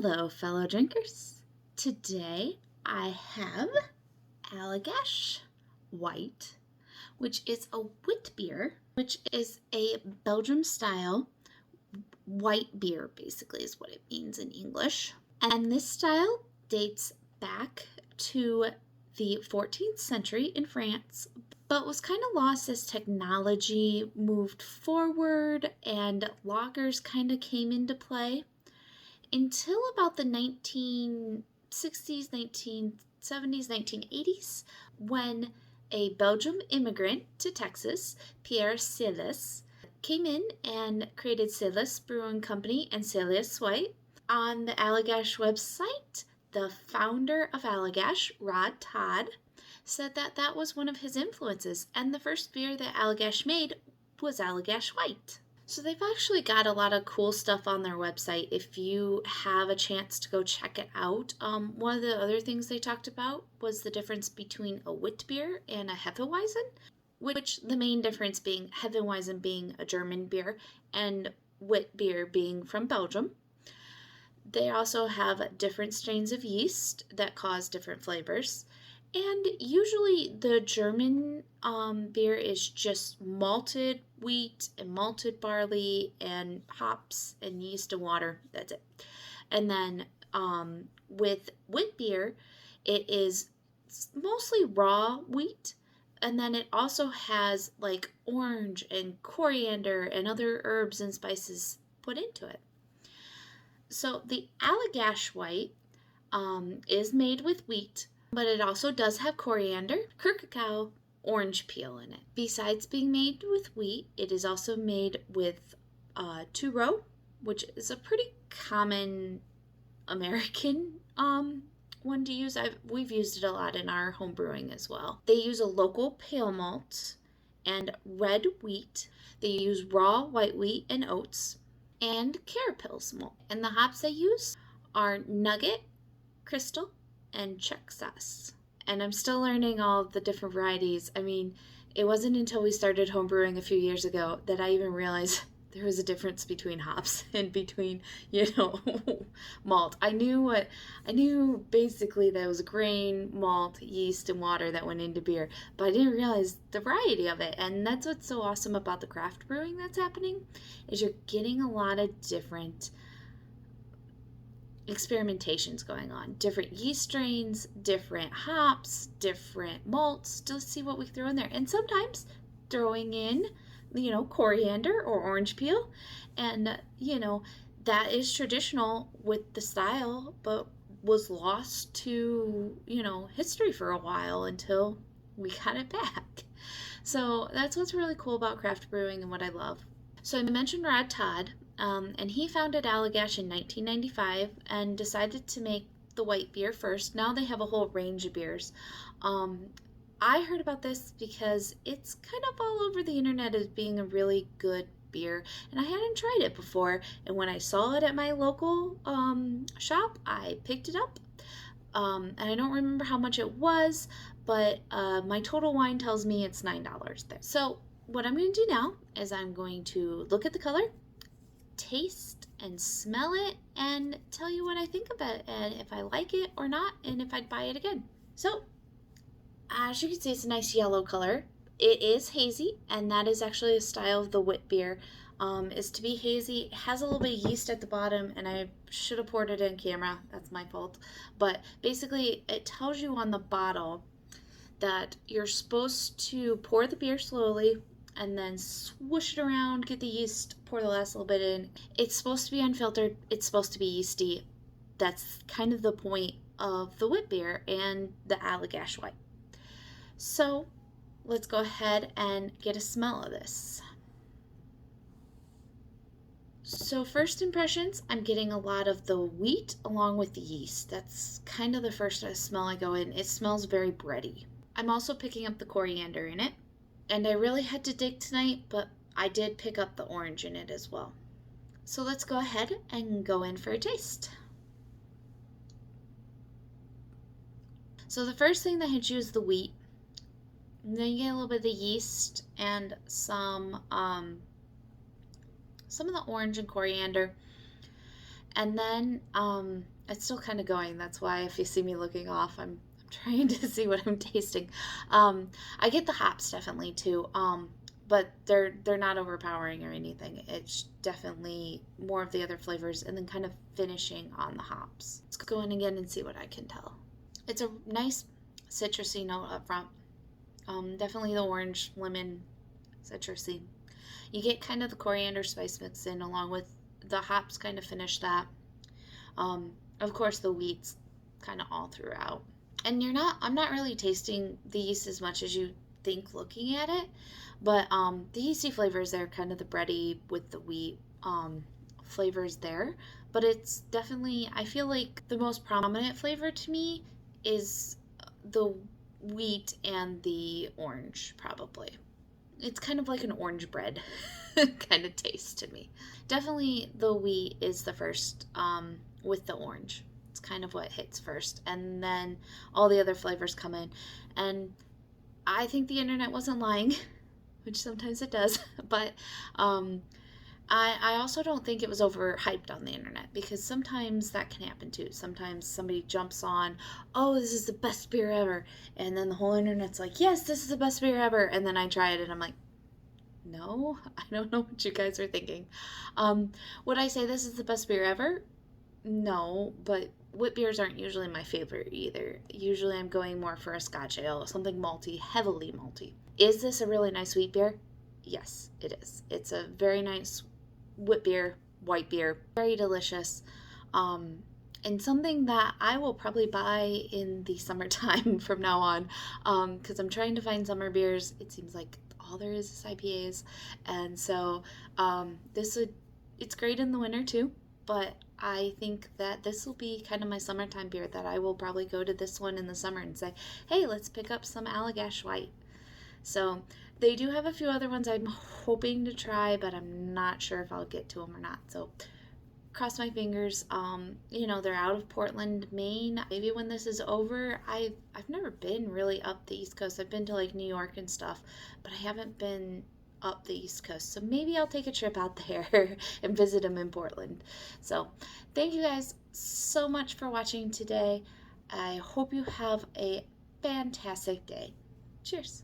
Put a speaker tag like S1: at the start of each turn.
S1: Hello, fellow drinkers. Today I have Allagash White, which is a Witbier, which is a Belgium style white beer, basically, is what it means in English. And this style dates back to the 14th century in France, but was kind of lost as technology moved forward and lagers kind of came into play until about the 1960s, 1970s, 1980s, when a Belgian immigrant to Texas, Pierre Celis, came in and created Celis Brewing Company and Allagash White. On the Allagash website, the founder of Allagash, Rod Todd, said that that was one of his influences, and the first beer that Allagash made was Allagash White. So they've actually got a lot of cool stuff on their website if you have a chance to go check it out. One of the other things they talked about was the difference between a Witbier and a Hetherweisen, which the main difference being Hetherweisen being a German beer and Whitbeer being from Belgium. They also have different strains of yeast that cause different flavors. And usually the German beer is just malted wheat and malted barley and hops and yeast and water. That's it. And then with Whitbeer, it is mostly raw wheat. And then it also has like orange and coriander and other herbs and spices put into it. So the Allagash White is made with wheat, but it also does have coriander, cacao, orange peel in it. Besides being made with wheat, it is also made with two-row, which is a pretty common American one to use. We've used it a lot in our home brewing as well. They use a local pale malt and red wheat. They use raw white wheat and oats and carapils malt. And the hops they use are Nugget, Crystal, and Czech sauce. And I'm still learning all the different varieties. I mean, it wasn't until we started homebrewing a few years ago that I even realized there was a difference between hops and between, malt. I knew basically that it was grain, malt, yeast, and water that went into beer, but I didn't realize the variety of it. And that's what's so awesome about the craft brewing that's happening, is you're getting a lot of different experimentations going on, different yeast strains, different hops, different malts, to see what we throw in there. And sometimes throwing in, coriander or orange peel, and that is traditional with the style, but was lost to history for a while until we got it back. So that's what's really cool about craft brewing and what I love. So I mentioned Rod Todd. And he founded Allagash in 1995 and decided to make the white beer first. Now they have a whole range of beers. I heard about this because it's kind of all over the internet as being a really good beer, and I hadn't tried it before. And when I saw it at my local shop, I picked it up. And I don't remember how much it was, but my Total Wine tells me it's $9 there. So what I'm going to do now is I'm going to look at the color, taste and smell it, and tell you what I think of it and if I like it or not, and if I'd buy it again. So as you can see, it's a nice yellow color. It is hazy, and that is actually a style of the Whitbeer, is to be hazy. It has a little bit of yeast at the bottom, and I should have poured it in camera. That's my fault. But basically it tells you on the bottle that you're supposed to pour the beer slowly and then swoosh it around, get the yeast, pour the last little bit in. It's supposed to be unfiltered. It's supposed to be yeasty. That's kind of the point of the Whitbeer and the Allagash White. So let's go ahead and get a smell of this. So first impressions, I'm getting a lot of the wheat along with the yeast. That's kind of the first smell I go in. It smells very bready. I'm also picking up the coriander in it. And I really had to dig tonight, but I did pick up the orange in it as well. So let's go ahead and go in for a taste. So the first thing that hits you is the wheat. And then you get a little bit of the yeast and some of the orange and coriander. And then it's still kind of going. That's why if you see me looking off, I'm trying to see what I'm tasting. I get the hops definitely too. But they're not overpowering or anything. It's definitely more of the other flavors and then kind of finishing on the hops. Let's go in again and see what I can tell. It's a nice citrusy note up front. Definitely the orange, lemon, citrusy. You get kind of the coriander spice mix in along with the hops kind of finish that. Of course the wheat's kind of all throughout. And I'm not really tasting the yeast as much as you think looking at it, but the yeasty flavors there, kind of the bready with the wheat flavors there. But it's definitely, I feel like the most prominent flavor to me is the wheat and the orange, probably. It's kind of like an orange bread kind of taste to me. Definitely the wheat is the first with the orange. It's kind of what hits first, and then all the other flavors come in. And I think the internet wasn't lying, which sometimes it does, but I also don't think it was overhyped on the internet, because sometimes that can happen too. Sometimes somebody jumps on, oh, this is the best beer ever, and then the whole internet's like, yes, this is the best beer ever, and then I try it and I'm like, no, I don't know what you guys are thinking. Would I say this is the best beer ever? No, but Whitbeers aren't usually my favorite either. Usually I'm going more for a Scotch ale, something malty, heavily malty. Is this a really nice wheat beer? Yes, it is. It's a very nice Witbier, white beer, very delicious, and something that I will probably buy in the summertime from now on, because I'm trying to find summer beers. It seems like all there is IPAs, and so it's great in the winter too, but I think that this will be kind of my summertime beer, that I will probably go to this one in the summer and say, hey, let's pick up some Allagash White. So they do have a few other ones I'm hoping to try, but I'm not sure if I'll get to them or not. So cross my fingers. They're out of Portland, Maine. Maybe when this is over, I've never been really up the East Coast. I've been to like New York and stuff, but I haven't been up the East Coast. So maybe I'll take a trip out there and visit them in Portland. So thank you guys so much for watching today. I hope you have a fantastic day. Cheers.